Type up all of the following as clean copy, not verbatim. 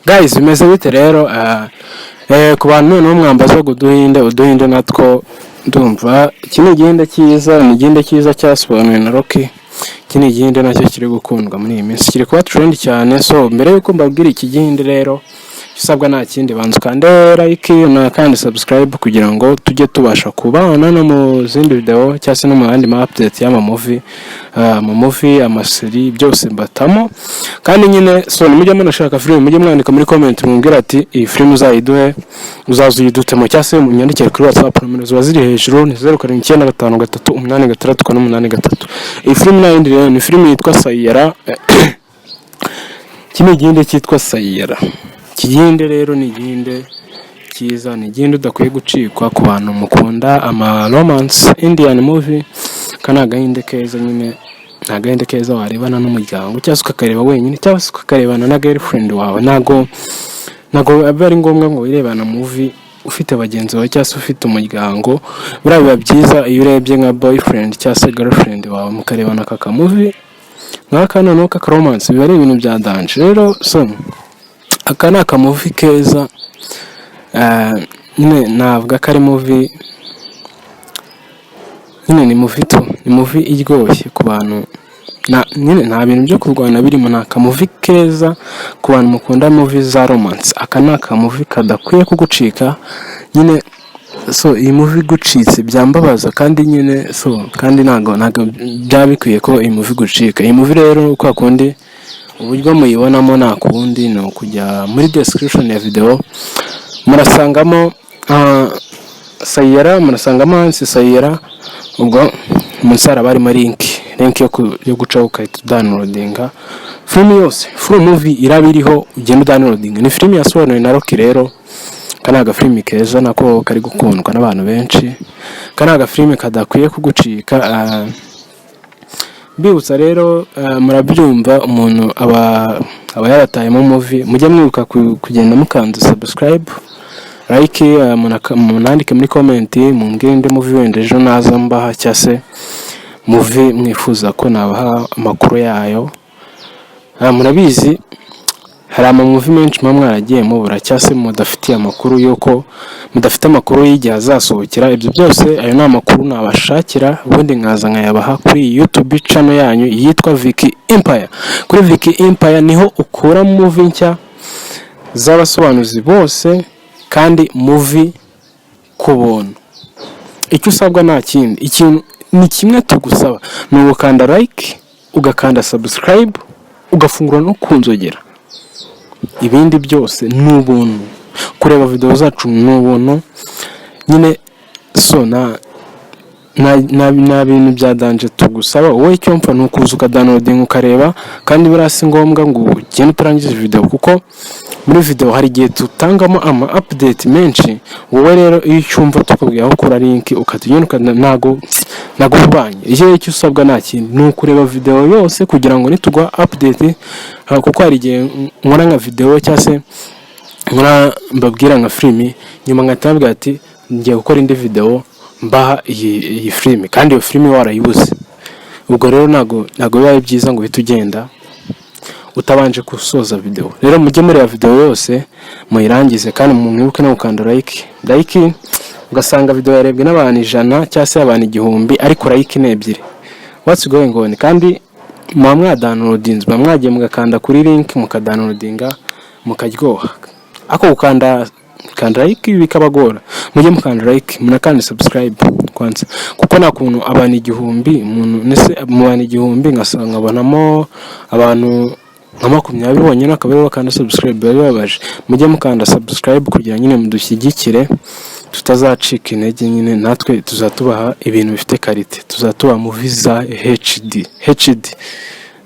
guys bimeze bite rero ku bantu no mwambaza uduhinde natwo ndumva kino gihinde cyiza ni gihinde cyiza cyasobanuwe na Rocky. Kino gihinde nacyo kiri gukundwa muri iyi minsi, kiri kuba trend cyane. So mbere yuko mbabwira iki gihinde rero usabwa nta kindi banza ukande like na kandi subscribe kugira ngo tujye tubasha kubana no mu zindi video cyangwa se no mu yandi ma update y'ama movie amaseri byose mbatamo. Kandi nyine so nimujye munashaka film mujye mwandika muri comment mwumvira ati iyi film uzayiduhe uzazuyidutemo cyangwa se munyandikire kuri WhatsApp nomero ziba ziri hejuru ni 0795386383. Iyi film nayindi rero ni film yitwa Sayara. Kino gihinde cyitwa Sayara. Kiginde rero ni gihinde cyiza, ni gihinde udakwiye gucikwa ku bantu mukunda ama romance Indian movie. Kana gahinde keza nyine, nta gahinde keza warebana n'umuryango cyangwa ukakareba wenyine cyangwa ukarebana na girlfriend wawe. Nago aba ari ngombwa ngo wirebana movie ufite bagenzi bawe cyangwa ufite umuryango. Biba byiza iyo urebye nka boyfriend cyangwa girlfriend wawe mukarebana kaka movie nk'aka noneho kaka romance. Biba ari ibintu bya danger rero. So aka ni akamuvi keza nyine navuga ko ari movie nyine ni movie iryoshye ku bantu nyine nta bintu byo kurwana birimo. Ni akamuvi keza ku bantu mukunda movie za romance. Aka ni akamuvi kadakwiye kugucika nyine. So iyi movie gucitse byambabaza kandi nyine so kandi ntago byabikwiye ko iyi movie gucika. Iyi movie rero uko akundi uburyo muyibonamo nta kundi no kujya muri description ya video murasangamo Sayara, murasangamo hansi Sayara. Ubwo umusara barimo link yo guca ukahita downloadinga film yose, full movie irabiriho ugenda downloadinga. Ni film yasobanuwe na Rocky rero. Kana aga film keza nako kari gukundwa n'abantu benshi. Kana aga film kadakwiye kugucika. Bibutsa rero murabyumva umuntu aba yaratayemo movie, mujye mwibuka kugenda mukanda subscribe like munandike muri comment mumbwire indi movie wenda ejo naza mbaha cyase movie mwifuza ko nabaha amakuru yayo. Murabizi hari ama movie menshi mwaragiye mubura cyase mudafitiye amakuru yuko mudafite amakuru y'igihe azasohokera. Ibyo byose ayo ni amakuru nabashakira ubundi nkaza nkayabaha kuri YouTube channel yanyu yitwa Vicky Empire. Kuri Vicky Empire niho ukura movie nshya z'abasobanuzi bose kandi movie ku buntu. Icyo usabwa nta kindi, ikintu ni kimwe tugusaba ni ugukanda like ugakanda subscribe ugafungura no kunzogera. Ibindi byose ni ubuntu, kureba video zacu ni ubuntu nyine. So na bintu bya danger tugusaba wowe icyo mpfa nukuza ukadownloading ukareba. Kandi birasi ngombwa ngo ugende urangize video kuko muri video hari igihe tutangamo ama update menshi. Wowe rero iyo cyumva tukubwiye aho kora link ukatugenda nago ubanye. Icyo usabwa nta kindi ni ukureba video yose kugira ngo nitugwa update. Kuko hari igihe nkora nka video cyangwa se nkora mbabwira nka film nyuma ngatabwa ati ngiye gukora indi video mbaha iyi film kandi iyo film warayibuze. Ubwo rero nago bibaye byiza ngo bitugenda utabanje gusoza video. Rero mujye muri video yose muyirangize kandi mwibuke no gukanda like ugasanga video yarebwe n'abantu 100 cyangwa se abantu 1000 ariko like ni ebyiri. What's going on? Kandi mwadownloadinze mwagiye mugakanda kuri link mukadownloadinga mukaryoha. Ako gukanda like bikabagora. Mujye mukanda like munakanda subscribe kwanza kuko nakuntu abantu 1000 umuntu nese mu bantu 1000 ngasanga abanamo abantu nka 20 bonyine akabari bakanda subscribe babaje. Mujye mukanda subscribe kugira nyine mudushyigikire tutazacika intege nyine. Natwe tuzatubaha ibintu bifite quality, tuzatuba movie za HD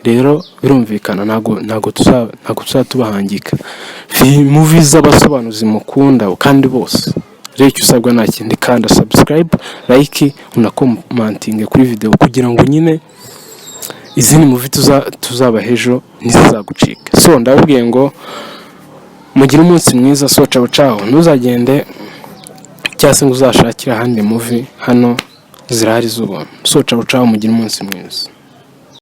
rero birumvikana. Nago tuzatubahangika movie z'abasobanuzi mukunda kandi bose. Rero icyo usabwa nta kindi kanda subscribe like una commenting kuri video kugira ngo nyine izindi movie tuzaba hejo ntizizagucika. So ndabwiye ngo mugire umunsi mwiza. So ciao ntuzagende cyangwa se ngo uzashakira ahandi movie hano zirahari z'ubuntu. So ciao mugire umunsi mwiza.